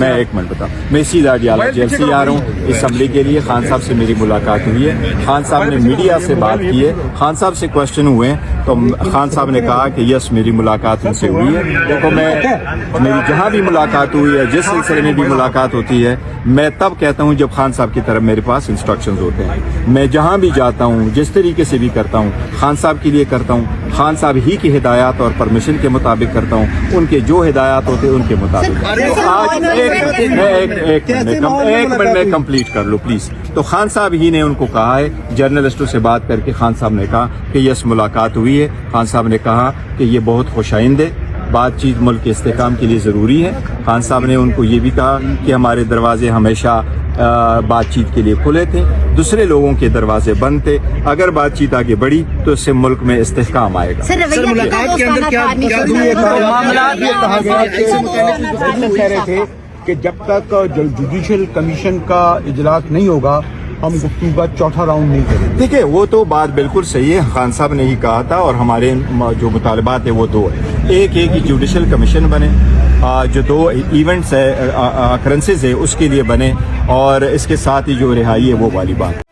میں ایک منٹ بتاؤں، میں سیدھا ڈیالہ جیل سے آ رہا ہوں اسمبلی کے لیے. خان صاحب سے میری ملاقات ہوئی ہے، خان صاحب نے میڈیا سے بات کی ہے، خان صاحب سے کوشچن ہوئے ہیں تو خان صاحب نے کہا کہ یس میری ملاقات ان سے ہوئی ہے. دیکھو میری جہاں بھی ملاقات ہوئی ہے، جس سلسلے میں بھی ملاقات ہوتی ہے، میں تب کہتا ہوں جب خان صاحب کی طرف میرے پاس انسٹرکشنز ہوتے ہیں. میں جہاں بھی جاتا ہوں جس طریقے سے بھی کرتا ہوں خان صاحب کے لیے کرتا ہوں، خان صاحب ہی کی ہدایات اور پرمیشن کے مطابق کرتا ہوں، ان کے جو ہدایات ہوتے ہیں ان کے مطابق. آج ایک منٹ میں کمپلیٹ کر لوں پلیز. تو خان صاحب ہی نے ان کو کہا ہے، جرنلسٹوں سے بات کر کے خان صاحب نے کہا کہ یس ملاقات ہوئی ہے. خان صاحب نے کہا کہ یہ بہت خوش آئند ہے، بات چیت ملک کے استحکام کے لیے ضروری ہے. خان صاحب نے ان کو یہ بھی کہا کہ ہمارے دروازے ہمیشہ بات چیت کے لیے کھلے تھے، دوسرے لوگوں کے دروازے بند تھے. اگر بات چیت آگے بڑھی تو اس سے ملک میں استحکام آئے گا. سر ملاقات کے اندر کیا کہہ رہے تھے کہ جب تک جوڈیشل کمیشن کا اجلاس نہیں ہوگا ہم گفتگو کا چوتھا راؤنڈ نہیں کریں گے؟ دیکھیں وہ تو بات بالکل صحیح ہے، خان صاحب نے ہی کہا تھا اور ہمارے جو مطالبات ہیں وہ دو ہیں. ایک جوڈیشل کمیشن بنے، جو دو ایونٹس ہے اکرنسز ہے اس کے لیے بنے، اور اس کے ساتھ ہی جو رہائی ہے وہ والی بات.